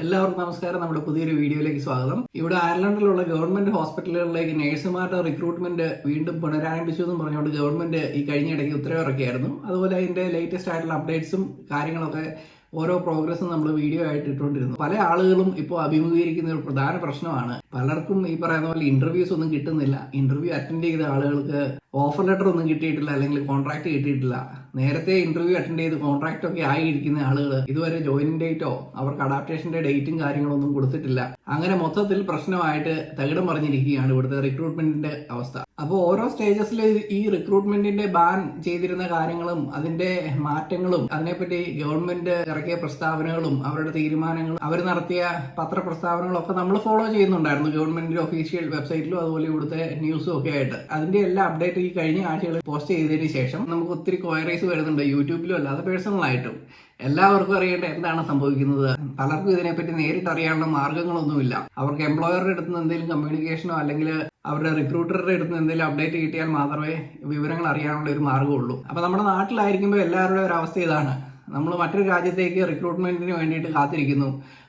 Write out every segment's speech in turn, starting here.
എല്ലാവർക്കും നമസ്കാരം. നമ്മുടെ പുതിയൊരു വീഡിയോയിലേക്ക് സ്വാഗതം. ഇവിടെ അയർലൻഡിലുള്ള ഗവൺമെന്റ് ഹോസ്പിറ്റലുകളിലേക്ക് നഴ്സുമാരുടെ റിക്രൂട്ട്മെന്റ് വീണ്ടും പുനരാരംഭിച്ചു എന്ന് പറഞ്ഞുകൊണ്ട് ഗവൺമെന്റ് ഈ കഴിഞ്ഞിടയ്ക്ക് ഉത്തരവിറക്കിയായിരുന്നു. അതുപോലെ അതിന്റെ ലേറ്റസ്റ്റ് ആയിട്ടുള്ള അപ്ഡേറ്റ്സും കാര്യങ്ങളൊക്കെ ഓരോ പ്രോഗ്രസ്സും നമ്മൾ വീഡിയോ ആയിട്ട് ഇട്ടുകൊണ്ടിരുന്നു. പല ആളുകളും ഇപ്പോൾ അഭിമുഖീകരിക്കുന്ന ഒരു പ്രധാന പ്രശ്നമാണ്, പലർക്കും ഈ പറയുന്ന പോലെ ഇന്റർവ്യൂസ് ഒന്നും കിട്ടുന്നില്ല. ഇന്റർവ്യൂ അറ്റൻഡ് ചെയ്ത ആളുകൾക്ക് ഓഫർ ലെറ്റർ ഒന്നും കിട്ടിയിട്ടില്ല, അല്ലെങ്കിൽ കോൺട്രാക്ട് കിട്ടിയിട്ടില്ല. നേരത്തെ ഇന്റർവ്യൂ അറ്റൻഡ് ചെയ്ത് കോൺട്രാക്ട് ഒക്കെ ആയിരിക്കുന്ന ആളുകൾ ഇതുവരെ ജോയിനിങ് ഡേറ്റോ അവർക്ക് അഡാപ്റ്റേഷന്റെ ഡേറ്റും കാര്യങ്ങളൊന്നും കൊടുത്തിട്ടില്ല. അങ്ങനെ മൊത്തത്തിൽ പ്രശ്നമായിട്ട് തകിടം പറഞ്ഞിരിക്കുകയാണ് ഇവിടുത്തെ റിക്രൂട്ട്മെന്റിന്റെ അവസ്ഥ. അപ്പോൾ ഓരോ സ്റ്റേജസിൽ ഈ റിക്രൂട്ട്മെന്റിന്റെ ബാൻ ചെയ്തിരുന്ന കാര്യങ്ങളും അതിന്റെ മാറ്റങ്ങളും അതിനെപ്പറ്റി ഗവൺമെന്റ് ഇറക്കിയ പ്രസ്താവനകളും അവരുടെ തീരുമാനങ്ങളും അവർ നടത്തിയ പത്രപ്രസ്താവനകളും ഒക്കെ നമ്മൾ ഫോളോ ചെയ്യുന്നുണ്ടായിരുന്നു ഗവൺമെന്റിന്റെ ഒഫീഷ്യൽ വെബ്സൈറ്റിലും അതുപോലെ ഇവിടുത്തെ ന്യൂസും ഒക്കെ ആയിട്ട്. അതിന്റെ എല്ലാ അപ്ഡേറ്റ് ഈ കഴിഞ്ഞ ആഴ്ചകളിൽ പോസ്റ്റ് ചെയ്തതിന് ശേഷം നമുക്ക് ഒത്തിരി ക്വയറീസ് വരുന്നുണ്ട്, യൂട്യൂബിലും അല്ലാതെ പേഴ്സണലായിട്ടും. എല്ലാവർക്കും അറിയേണ്ട എന്താണ് സംഭവിക്കുന്നത്. പലർക്കും ഇതിനെപ്പറ്റി നേരിട്ട് അറിയാനുള്ള മാർഗങ്ങളൊന്നുമില്ല. അവർക്ക് എംപ്ലോയറുടെ അടുത്ത് നിന്ന് എന്തെങ്കിലും കമ്മ്യൂണിക്കേഷനോ അല്ലെങ്കിൽ അവരുടെ റിക്രൂട്ടറുടെ അടുത്ത് നിന്ന് എന്തെങ്കിലും അപ്ഡേറ്റ് കിട്ടിയാൽ മാത്രമേ വിവരങ്ങൾ അറിയാനുള്ള ഒരു മാർഗ്ഗമുള്ളൂ. അപ്പൊ നമ്മുടെ നാട്ടിലായിരിക്കുമ്പോൾ എല്ലാവരുടെയും ഒരു അവസ്ഥ ഇതാണ്. നമ്മൾ മറ്റൊരു രാജ്യത്തേക്ക് റിക്രൂട്ട്മെന്റിന് വേണ്ടിയിട്ട് കാത്തിരിക്കുന്നു.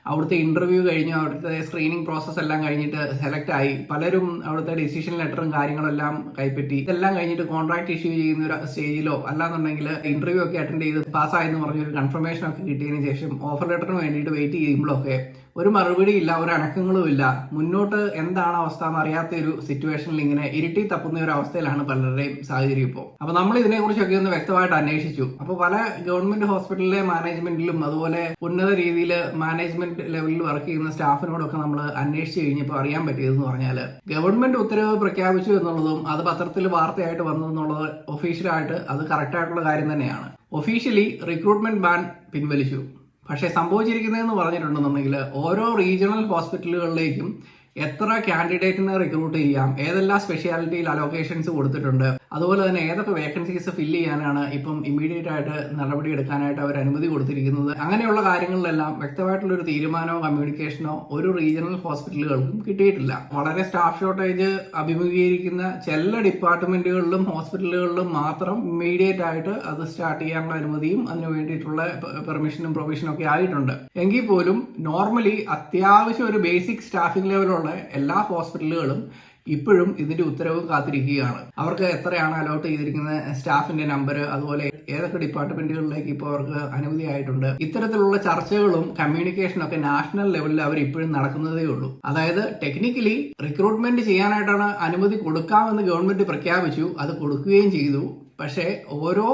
അവിടുത്തെ ഇന്റർവ്യൂ കഴിഞ്ഞു, അവിടുത്തെ സ്ക്രീനിങ് പ്രോസസ് എല്ലാം കഴിഞ്ഞിട്ട് സെലക്ട് ആയി. പലരും അവിടുത്തെ ഡിസിഷൻ ലെറ്ററും കാര്യങ്ങളെല്ലാം കൈപ്പറ്റി. ഇതെല്ലാം കഴിഞ്ഞിട്ട് കോൺട്രാക്ട് ഇഷ്യൂ ചെയ്യുന്ന ഒരു സ്റ്റേജിലോ അല്ലാന്നുണ്ടെങ്കിൽ ഇന്റർവ്യൂ ഒക്കെ അറ്റൻഡ് ചെയ്ത് പാസ്സായെന്ന് പറഞ്ഞൊരു കൺഫർമേഷൻ ഒക്കെ കിട്ടിയതിന് ശേഷം ഓഫർ ലെറ്ററിന് വേണ്ടിയിട്ട് വെയിറ്റ് ചെയ്യുമ്പോഴൊക്കെ ഒരു മറുപടി ഇല്ല, ഒരു അനക്കങ്ങളും ഇല്ല. മുന്നോട്ട് എന്താണ് അവസ്ഥ എന്ന് അറിയാത്ത ഒരു സിറ്റുവേഷനിൽ ഇങ്ങനെ ഇരുട്ടി തപ്പുന്ന ഒരു അവസ്ഥയിലാണ് പലരുടെയും സാഹചര്യം ഇപ്പോൾ. അപ്പൊ നമ്മൾ ഇതിനെക്കുറിച്ചൊക്കെ ഒന്ന് വ്യക്തമായിട്ട് അന്വേഷിച്ചു. അപ്പൊ പല ഗവൺമെന്റ് ഹോസ്പിറ്റലിലെ മാനേജ്മെന്റിലും അതുപോലെ ഉന്നത രീതിയിൽ മാനേജ്മെന്റ് ലെവലിൽ വർക്ക് ചെയ്യുന്ന സ്റ്റാഫിനോടൊക്കെ നമ്മൾ അന്വേഷിച്ച് കഴിഞ്ഞപ്പോൾ അറിയാൻ പറ്റിയതെന്ന് പറഞ്ഞാൽ ഗവൺമെന്റ് ഉത്തരവ് പ്രഖ്യാപിച്ചു എന്നുള്ളതും അത് പത്രത്തിൽ വാർത്തയായിട്ട് വന്നതെന്നുള്ളത് ഒഫീഷ്യലായിട്ട് അത് കറക്റ്റ് ആയിട്ടുള്ള കാര്യം തന്നെയാണ്. ഒഫീഷ്യലി റിക്രൂട്ട്മെന്റ് ബാൻ പിൻവലിച്ചു. പക്ഷേ സംഭവിച്ചിരിക്കുന്നതെന്ന് പറഞ്ഞിട്ടുണ്ടെന്നുണ്ടെങ്കിൽ ഓരോ റീജിയണൽ ഹോസ്പിറ്റലുകളിലേക്കും എത്ര കാൻഡിഡേറ്റിനെ റിക്രൂട്ട് ചെയ്യാം, ഏതെല്ലാം സ്പെഷ്യാലിറ്റിയിൽ അലോക്കേഷൻസ് കൊടുത്തിട്ടുണ്ട്, അതുപോലെ തന്നെ ഏതൊക്കെ വേക്കൻസീസ് ഫില്ല് ചെയ്യാനാണ് ഇപ്പം ഇമ്മീഡിയറ്റ് ആയിട്ട് നടപടി എടുക്കാനായിട്ട് അവർ അനുമതി കൊടുത്തിരിക്കുന്നത്. അങ്ങനെയുള്ള കാര്യങ്ങളിലെല്ലാം വ്യക്തമായിട്ടുള്ള ഒരു തീരുമാനമോ കമ്മ്യൂണിക്കേഷനോ ഒരു റീജിയണൽ ഹോസ്പിറ്റലുകൾക്കും കിട്ടിയിട്ടില്ല. വളരെ സ്റ്റാഫ് ഷോർട്ടേജ് അഭിമുഖീകരിക്കുന്ന ചില ഡിപ്പാർട്ട്മെന്റുകളിലും ഹോസ്പിറ്റലുകളിലും മാത്രം ഇമ്മീഡിയറ്റ് ആയിട്ട് അത് സ്റ്റാർട്ട് ചെയ്യാനുള്ള അനുമതിയും അതിന് വേണ്ടിയിട്ടുള്ള പെർമിഷനും പ്രൊവിഷനും ഒക്കെ ആയിട്ടുണ്ട്. എങ്കിൽ പോലും നോർമലി അത്യാവശ്യം ഒരു ബേസിക് സ്റ്റാഫിംഗ് ലെവലുള്ള എല്ലാ ഹോസ്പിറ്റലുകളും ഇപ്പോഴും ഇതിന്റെ ഉത്തരവ് കാത്തിരിക്കുകയാണ്. അവർക്ക് എത്രയാണ് അലോട്ട് ചെയ്തിരിക്കുന്ന സ്റ്റാഫിന്റെ നമ്പർ, അതുപോലെ ഏതൊക്കെ ഡിപ്പാർട്ട്മെന്റുകളിലേക്ക് ഇപ്പോൾ അവർക്ക് അനുമതി ആയിട്ടുണ്ട്. ഇത്തരത്തിലുള്ള ചർച്ചകളും കമ്മ്യൂണിക്കേഷനും ഒക്കെ നാഷണൽ ലെവലിൽ അവർ ഇപ്പോഴും നടക്കുന്നതേ ഉള്ളൂ. അതായത് ടെക്നിക്കലി റിക്രൂട്ട്മെന്റ് ചെയ്യാനായിട്ടാണ് അനുമതി കൊടുക്കാമെന്ന് ഗവൺമെന്റ് പ്രഖ്യാപിച്ചു, അത് കൊടുക്കുകയും ചെയ്തു. പക്ഷേ ഓരോ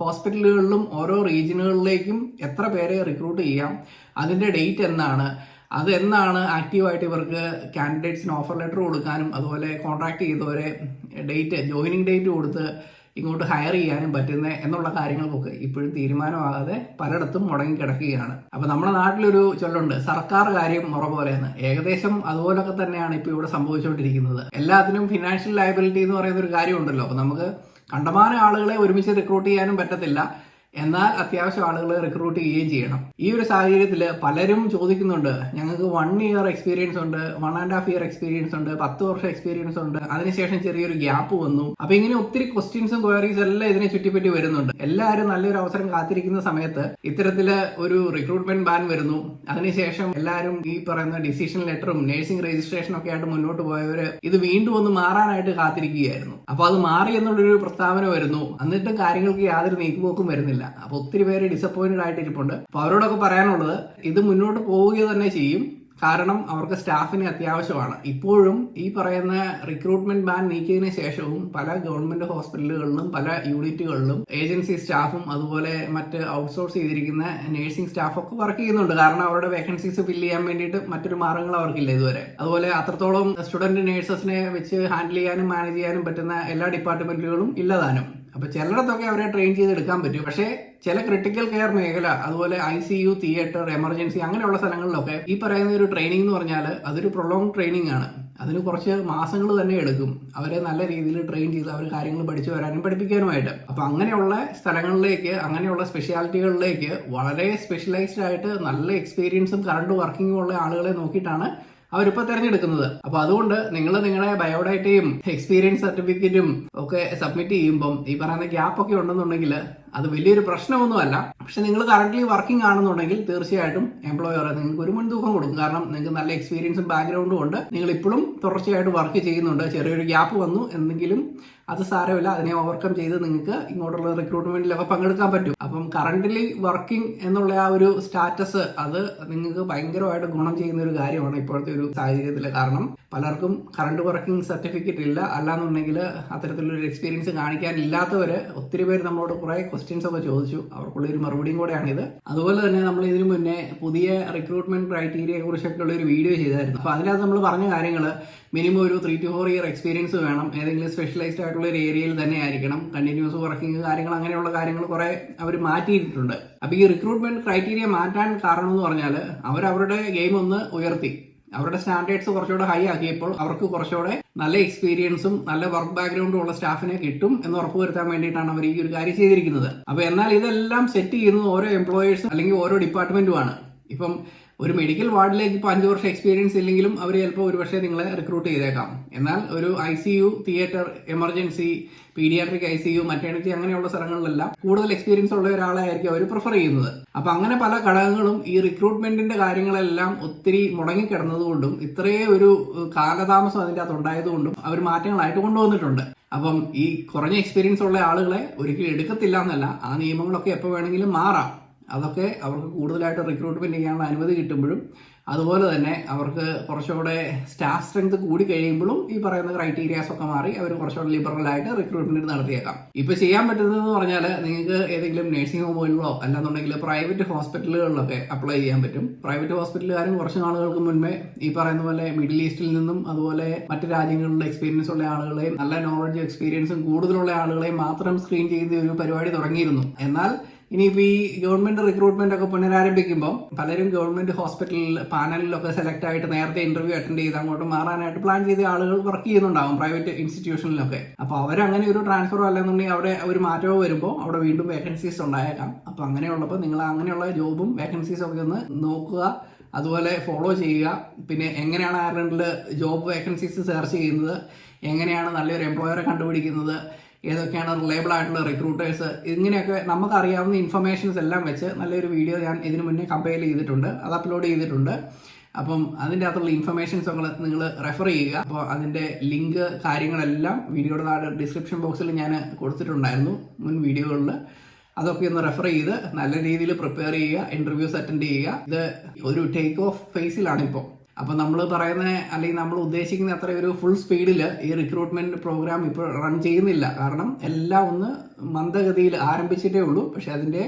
ഹോസ്പിറ്റലുകളിലും ഓരോ റീജിയനുകളിലേക്കും എത്ര പേരെ റിക്രൂട്ട് ചെയ്യാം, അതിന്റെ ഡേറ്റ് എന്നാണ്, അത് എന്നാണ് ആക്റ്റീവായിട്ട് ഇവർക്ക് കാൻഡിഡേറ്റ്സിന് ഓഫർ ലെറ്റർ കൊടുക്കാനും അതുപോലെ കോൺട്രാക്ട് ചെയ്തവരെ ഡേറ്റ് ജോയിനിങ് ഡേറ്റ് കൊടുത്ത് ഇങ്ങോട്ട് ഹയർ ചെയ്യാനും പറ്റുന്ന എന്നുള്ള കാര്യങ്ങൾക്കൊക്കെ ഇപ്പോഴും തീരുമാനമാകാതെ പലയിടത്തും മുടങ്ങിക്കിടക്കുകയാണ്. അപ്പൊ നമ്മുടെ നാട്ടിലൊരു ചൊല്ലുണ്ട്, സർക്കാർ കാര്യം മുറ പോലെയെന്ന്. ഏകദേശം അതുപോലൊക്കെ തന്നെയാണ് ഇപ്പൊ ഇവിടെ സംഭവിച്ചുകൊണ്ടിരിക്കുന്നത്. എല്ലാത്തിനും ഫിനാൻഷ്യൽ ലയബിലിറ്റി എന്ന് പറയുന്ന ഒരു കാര്യമുണ്ടല്ലോ. അപ്പൊ നമുക്ക് കണ്ടമാനം ആളുകളെ ഒരുമിച്ച് റിക്രൂട്ട് ചെയ്യാനും പറ്റത്തില്ല, എന്നാൽ അത്യാവശ്യം ആളുകളെ റിക്രൂട്ട് ചെയ്യുകയും ചെയ്യണം. ഈ ഒരു സാഹചര്യത്തിൽ പലരും ചോദിക്കുന്നുണ്ട്, ഞങ്ങൾക്ക് 1 ഇയർ എക്സ്പീരിയൻസ് ഉണ്ട്, 1.5 ഇയർ എക്സ്പീരിയൻസ് ഉണ്ട്, 10 വർഷം എക്സ്പീരിയൻസ് ഉണ്ട്, അതിനുശേഷം ചെറിയൊരു ഗ്യാപ്പ് വന്നു. അപ്പൊ ഇങ്ങനെ ഒത്തിരി ക്വസ്റ്റ്യൻസും ക്വയറീസ് എല്ലാം ഇതിനെ ചുറ്റിപ്പറ്റി വരുന്നുണ്ട്. എല്ലാവരും നല്ലൊരു അവസരം കാത്തിരിക്കുന്ന സമയത്ത് ഇത്തരത്തില് ഒരു റിക്രൂട്ട്മെന്റ് ബാൻ വരുന്നു. അതിനുശേഷം എല്ലാവരും ഈ പറയുന്ന ഡിസിഷൻ ലെറ്ററും നഴ്സിംഗ് രജിസ്ട്രേഷനും ഒക്കെ ആയിട്ട് മുന്നോട്ട് പോയവര് ഇത് വീണ്ടും ഒന്ന് മാറാനായിട്ട് കാത്തിരിക്കുകയായിരുന്നു. അപ്പൊ അത് മാറി എന്നുള്ളൊരു പ്രസ്താവന വരുന്നു, എന്നിട്ടും കാര്യങ്ങൾക്ക് യാതൊരു നീക്കുപോക്കും വരുന്നില്ല. അപ്പൊ ഒത്തിരി പേര് ഡിസപ്പോയിന്റഡ് ആയിട്ടിരിപ്പുണ്ട്. അപ്പൊ അവരോടൊക്കെ പറയാനുള്ളത്, ഇത് മുന്നോട്ട് പോവുക തന്നെ ചെയ്യും. കാരണം അവർക്ക് സ്റ്റാഫിന് അത്യാവശ്യമാണ്. ഇപ്പോഴും ഈ പറയുന്ന റിക്രൂട്ട്മെന്റ് ബാൻ നീക്കിയതിനു ശേഷവും പല ഗവൺമെന്റ് ഹോസ്പിറ്റലുകളിലും പല യൂണിറ്റുകളിലും ഏജൻസി സ്റ്റാഫും അതുപോലെ മറ്റ് ഔട്ട്സോഴ്സ് ചെയ്തിരിക്കുന്ന നഴ്സിംഗ് സ്റ്റാഫൊക്കെ വർക്ക് ചെയ്യുന്നുണ്ട്. കാരണം അവരുടെ വേക്കൻസീസ് ഫില്ല് ചെയ്യാൻ വേണ്ടിയിട്ട് മറ്റൊരു മാർഗ്ഗങ്ങൾ അവർക്കില്ല ഇതുവരെ. അതുപോലെ അത്രത്തോളം സ്റ്റുഡന്റ് നഴ്സസിനെ വെച്ച് ഹാൻഡിൽ ചെയ്യാനും മാനേജ് ചെയ്യാനും പറ്റുന്ന എല്ലാ ഡിപ്പാർട്ട്മെന്റുകളും ഇല്ലതാനും. അപ്പൊ ചിലയിടത്തൊക്കെ അവരെ ട്രെയിൻ ചെയ്തെടുക്കാൻ പറ്റും. പക്ഷേ ചില ക്രിട്ടിക്കൽ കെയർ മേഖല, അതുപോലെ ICU, തിയേറ്റർ, എമർജൻസി അങ്ങനെയുള്ള സ്ഥലങ്ങളിലൊക്കെ ഈ പറയുന്ന ഒരു ട്രെയിനിങ് എന്ന് പറഞ്ഞാൽ അതൊരു പ്രൊലോങ് ട്രെയിനിങ് ആണ്. അതിന് കുറച്ച് മാസങ്ങൾ തന്നെ എടുക്കും അവരെ നല്ല രീതിയിൽ ട്രെയിൻ ചെയ്ത് അവർ കാര്യങ്ങൾ പഠിച്ചു വരാനും പഠിപ്പിക്കാനുമായിട്ട്. അപ്പൊ അങ്ങനെയുള്ള സ്ഥലങ്ങളിലേക്ക്, അങ്ങനെയുള്ള സ്പെഷ്യാലിറ്റികളിലേക്ക് വളരെ സ്പെഷ്യലൈസ്ഡ് ആയിട്ട് നല്ല എക്സ്പീരിയൻസും കറണ്ട് വർക്കിങ്ങും ഉള്ള ആളുകളെ നോക്കിയിട്ടാണ് അവരിപ്പോൾ തിരഞ്ഞെടുക്കുന്നത്. അപ്പോൾ അതുകൊണ്ട് നിങ്ങൾ നിങ്ങളുടെ ബയോഡാറ്റയും എക്സ്പീരിയൻസ് സർട്ടിഫിക്കറ്റും ഒക്കെ സബ്മിറ്റ് ചെയ്യുമ്പം ഈ പറയുന്ന ഗ്യാപ്പ് ഒക്കെ ഉണ്ടെന്നുണ്ടെങ്കിൽ അത് വലിയൊരു പ്രശ്നമൊന്നുമല്ല. പക്ഷെ നിങ്ങൾ കറന്റ് വർക്കിംഗ് ആണെന്നുണ്ടെങ്കിൽ തീർച്ചയായിട്ടും എംപ്ലോയർ നിങ്ങൾക്ക് ഒരു മുൻതൂക്കം കൊടുക്കും. കാരണം നിങ്ങൾക്ക് നല്ല എക്സ്പീരിയൻസും ബാക്ക്ഗ്രൗണ്ടും ഉണ്ട്, നിങ്ങൾ ഇപ്പോഴും തുടർച്ചയായിട്ട് വർക്ക് ചെയ്യുന്നുണ്ട്. ചെറിയൊരു ഗ്യാപ്പ് വന്നു എന്നെങ്കിലും അത് സാരമില്ല, അതിനെ ഓവർകം ചെയ്ത് നിങ്ങൾക്ക് ഇങ്ങോട്ടുള്ള റിക്രൂട്ട്മെന്റിലൊക്കെ പങ്കെടുക്കാൻ പറ്റും. അപ്പം കറന്റ്ലി വർക്കിംഗ് എന്നുള്ള ആ ഒരു സ്റ്റാറ്റസ് അത് നിങ്ങൾക്ക് ഭയങ്കരമായിട്ട് ഗുണം ചെയ്യുന്ന ഒരു കാര്യമാണ് ഇപ്പോഴത്തെ ഒരു സാഹചര്യത്തിൽ. കാരണം പലർക്കും കറണ്ട് വർക്കിംഗ് സർട്ടിഫിക്കറ്റ് ഇല്ല, അല്ലാന്നുണ്ടെങ്കിൽ അത്തരത്തിലൊരു എക്സ്പീരിയൻസ് കാണിക്കാനില്ലാത്തവര് ഒത്തിരി പേര് നമ്മളോട് കുറെ ക്വസ്റ്റ്യൻസ് ഒക്കെ ചോദിച്ചു. അവർക്കുള്ള ഒരു മറുപടിയും കൂടെയാണിത്. അതുപോലെ തന്നെ നമ്മൾ ഇതിനു മുന്നേ പുതിയ റിക്രൂട്ട്മെന്റ് ക്രൈറ്റീരിയയെ കുറിച്ചൊക്കെ ഉള്ള ഒരു വീഡിയോ ചെയ്തായിരുന്നു. അപ്പൊ അതിനകത്ത് നമ്മൾ പറഞ്ഞ കാര്യങ്ങൾ മിനിമം ഒരു 3 to 4 ഇയർ എക്സ്പീരിയൻസ് വേണം, ഏതെങ്കിലും സ്പെഷ്യലൈസ്ഡ് ആയിട്ടുള്ള ഒരു ഏരിയയിൽ തന്നെ ആയിരിക്കണം, കണ്ടിന്യൂസ് വർക്കിംഗ് കാര്യങ്ങൾ, അങ്ങനെയുള്ള കാര്യങ്ങൾ കുറെ അവർ മാറ്റിയിട്ടുണ്ട്. അപ്പൊ ഈ റിക്രൂട്ട്മെന്റ് ക്രൈറ്റീരിയ മാറ്റാൻ കാരണം എന്ന് പറഞ്ഞാൽ അവരവരുടെ ഗെയിം ഒന്ന് ഉയർത്തി, അവരുടെ സ്റ്റാൻഡേർഡ്സ് കുറച്ചുകൂടെ ഹൈ ആക്കിയപ്പോൾ അവർക്ക് കുറച്ചുകൂടെ നല്ല എക്സ്പീരിയൻസും നല്ല വർക്ക് ബാക്ക്ഗ്രൗണ്ടും ഉള്ള സ്റ്റാഫിനെ കിട്ടും എന്ന് ഉറപ്പുവരുത്താൻ വേണ്ടിയിട്ടാണ് അവർ ഈ ഒരു കാര്യം ചെയ്തിരിക്കുന്നത്. അപ്പൊ എന്നാൽ ഇതെല്ലാം സെറ്റ് ചെയ്യുന്നത് ഓരോ എംപ്ലോയേഴ്സും അല്ലെങ്കിൽ ഓരോ ഡിപ്പാർട്ട്മെന്റുമാണ്. ഇപ്പം ഒരു മെഡിക്കൽ വാർഡിലേക്ക് ഇപ്പോൾ 5 വർഷം എക്സ്പീരിയൻസ് ഇല്ലെങ്കിലും അവർ ചിലപ്പോൾ ഒരുപക്ഷെ നിങ്ങളെ റിക്രൂട്ട് ചെയ്തേക്കാം. എന്നാൽ ഒരു ICU, theatre, emergency, paediatric ICU, maternity അങ്ങനെയുള്ള സ്ഥലങ്ങളിലെല്ലാം കൂടുതൽ എക്സ്പീരിയൻസ് ഉള്ള ഒരാളെ ആയിരിക്കും അവർ പ്രിഫർ ചെയ്യുന്നത്. അപ്പൊ അങ്ങനെ പല ഘടകങ്ങളും ഈ റിക്രൂട്ട്മെന്റിന്റെ കാര്യങ്ങളെല്ലാം ഒത്തിരി മുടങ്ങിക്കിടന്നതുകൊണ്ടും ഇത്രയും ഒരു കാലതാമസം അതിൻ്റെ അകത്ത് ഉണ്ടായതുകൊണ്ടും അവർ മാറ്റങ്ങളായിട്ട് കൊണ്ടുവന്നിട്ടുണ്ട്. അപ്പം ഈ കുറഞ്ഞ എക്സ്പീരിയൻസ് ഉള്ള ആളുകളെ ഒരിക്കലും എടുക്കത്തില്ല എന്നല്ല, ആ നിയമങ്ങളൊക്കെ എപ്പോൾ വേണമെങ്കിലും മാറാം. അതൊക്കെ അവർക്ക് കൂടുതലായിട്ട് റിക്രൂട്ട്മെന്റ് ചെയ്യാനുള്ള അനുമതി കിട്ടുമ്പോഴും അതുപോലെ തന്നെ അവർക്ക് കുറച്ചുകൂടെ സ്റ്റാഫ് സ്ട്രെങ്ത് കൂടി കഴിയുമ്പോഴും ഈ പറയുന്ന ക്രൈറ്റീരിയാസ് ഒക്കെ മാറി അവർ കുറച്ചുകൂടെ ലിബറൽ ആയിട്ട് റിക്രൂട്ട്മെന്റ് നടത്തിയേക്കാം. ഇപ്പൊ ചെയ്യാൻ പറ്റുന്നതെന്ന് പറഞ്ഞാൽ നിങ്ങൾക്ക് ഏതെങ്കിലും നഴ്സിംഗ് ഹോമുകളിലോ അല്ലാന്നുണ്ടെങ്കിൽ പ്രൈവറ്റ് ഹോസ്പിറ്റലുകളിലൊക്കെ അപ്ലൈ ചെയ്യാൻ പറ്റും. പ്രൈവറ്റ് ഹോസ്പിറ്റലുകാരും കുറച്ച് നാളുകൾക്ക് മുൻപേ ഈ പറയുന്ന പോലെ മിഡിൽ ഈസ്റ്റിൽ നിന്നും അതുപോലെ മറ്റു രാജ്യങ്ങളിലെ എക്സ്പീരിയൻസ് ഉള്ള ആളുകളെയും നല്ല നോളജും എക്സ്പീരിയൻസും കൂടുതലുള്ള ആളുകളെയും മാത്രം സ്ക്രീൻ ചെയ്ത് ഒരു പരിപാടി തുടങ്ങിയിരുന്നു. എന്നാൽ ഇനിയിപ്പോൾ ഈ ഗവൺമെന്റ് റിക്രൂട്ട്മെന്റ് ഒക്കെ പുനരാരംഭിക്കുമ്പോൾ പലരും ഗവൺമെന്റ് ഹോസ്പിറ്റലിൽ പാനലിലൊക്കെ സെലക്ട് ആയിട്ട് നേരത്തെ ഇന്റർവ്യൂ അറ്റൻഡ് ചെയ്ത് അങ്ങോട്ട് മാറാനായിട്ട് പ്ലാൻ ചെയ്ത ആളുകൾ വർക്ക് ചെയ്യുന്നുണ്ടാവും പ്രൈവറ്റ് ഇൻസ്റ്റിറ്റ്യൂഷനിലൊക്കെ. അപ്പോൾ അവരങ്ങനെ ഒരു ട്രാൻസ്ഫറോ അല്ലെന്നുണ്ടെങ്കിൽ അവിടെ ഒരു മാറ്റമോ വരുമ്പോൾ അവിടെ വീണ്ടും വേക്കൻസീസ് ഉണ്ടായേക്കാം. അപ്പോൾ അങ്ങനെയുള്ളപ്പോൾ നിങ്ങൾ അങ്ങനെയുള്ള ജോബും വേക്കൻസീസും ഒക്കെ ഒന്ന് നോക്കുക, അതുപോലെ ഫോളോ ചെയ്യുക. പിന്നെ എങ്ങനെയാണ് അയർലൻഡിൽ ജോബ് വേക്കൻസീസ് സെർച്ച് ചെയ്യുന്നത്, എങ്ങനെയാണ് നല്ലൊരു എംപ്ലോയറെ കണ്ടുപിടിക്കുന്നത്, ഏതൊക്കെയാണ് റിലയബിൾ ആയിട്ടുള്ള റിക്രൂട്ടേഴ്സ്, ഇങ്ങനെയൊക്കെ നമുക്കറിയാവുന്ന ഇൻഫർമേഷൻസ് എല്ലാം വെച്ച് നല്ലൊരു വീഡിയോ ഞാൻ ഇതിനു മുന്നേ കമ്പയർ ചെയ്തിട്ടുണ്ട്, അത് അപ്ലോഡ് ചെയ്തിട്ടുണ്ട്. അപ്പം അതിൻ്റെ അകത്തുള്ള ഇൻഫർമേഷൻസ് നിങ്ങൾ റെഫർ ചെയ്യുക. അപ്പോൾ അതിൻ്റെ ലിങ്ക് കാര്യങ്ങളെല്ലാം വീഡിയോയുടെ താഴെ ഡിസ്ക്രിപ്ഷൻ ബോക്സിൽ ഞാൻ കൊടുത്തിട്ടുണ്ടായിരുന്നു മുൻ വീഡിയോകളിൽ. അതൊക്കെ ഒന്ന് റെഫർ ചെയ്ത് നല്ല രീതിയിൽ പ്രിപ്പയർ ചെയ്യുക, ഇന്റർവ്യൂസ് അറ്റൻഡ് ചെയ്യുക. ഇത് ഒരു ടേക്ക് ഓഫ് ഫേസിലാണ് ഇപ്പോൾ. അപ്പൊ നമ്മൾ പറയുന്ന അല്ലെങ്കിൽ നമ്മൾ ഉദ്ദേശിക്കുന്ന അത്ര ഒരു ഫുൾ സ്പീഡിൽ ഈ റിക്രൂട്ട്മെന്റ് പ്രോഗ്രാം ഇപ്പോൾ റൺ ചെയ്യുന്നില്ല. കാരണം എല്ലാം ഒന്ന് മന്ദഗതിയിൽ ആരംഭിച്ചിട്ടേ ഉള്ളൂ. പക്ഷെ അതിന്റെ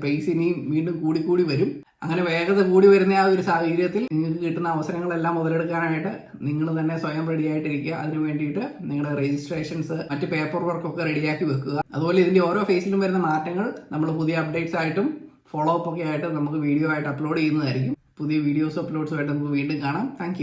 പേസ് ഇനിയും വീണ്ടും കൂടി വരും. അങ്ങനെ വേഗത കൂടി വരുന്ന ആ ഒരു സാഹചര്യത്തിൽ നിങ്ങൾക്ക് കിട്ടുന്ന അവസരങ്ങളെല്ലാം മുതലെടുക്കാനായിട്ട് നിങ്ങൾ തന്നെ സ്വയം റെഡി ആയിട്ടിരിക്കുക. അതിന് വേണ്ടിയിട്ട് നിങ്ങളുടെ രജിസ്ട്രേഷൻസ്, മറ്റ് പേപ്പർ വർക്കൊക്കെ റെഡിയാക്കി വെക്കുക. അതുപോലെ ഇതിന്റെ ഓരോ ഫേസിലും വരുന്ന മാറ്റങ്ങൾ നമ്മൾ പുതിയ അപ്ഡേറ്റ്സ് ആയിട്ടും ഫോളോ അപ്പ് ഒക്കെ ആയിട്ട് നമുക്ക് വീഡിയോ ആയിട്ട് അപ്ലോഡ് ചെയ്യുന്നതായിരിക്കും. പുതിയ വീഡിയോസ് അപ്ലോഡ്സുമായിട്ട് നമുക്ക് വീണ്ടും കാണാം. താങ്ക്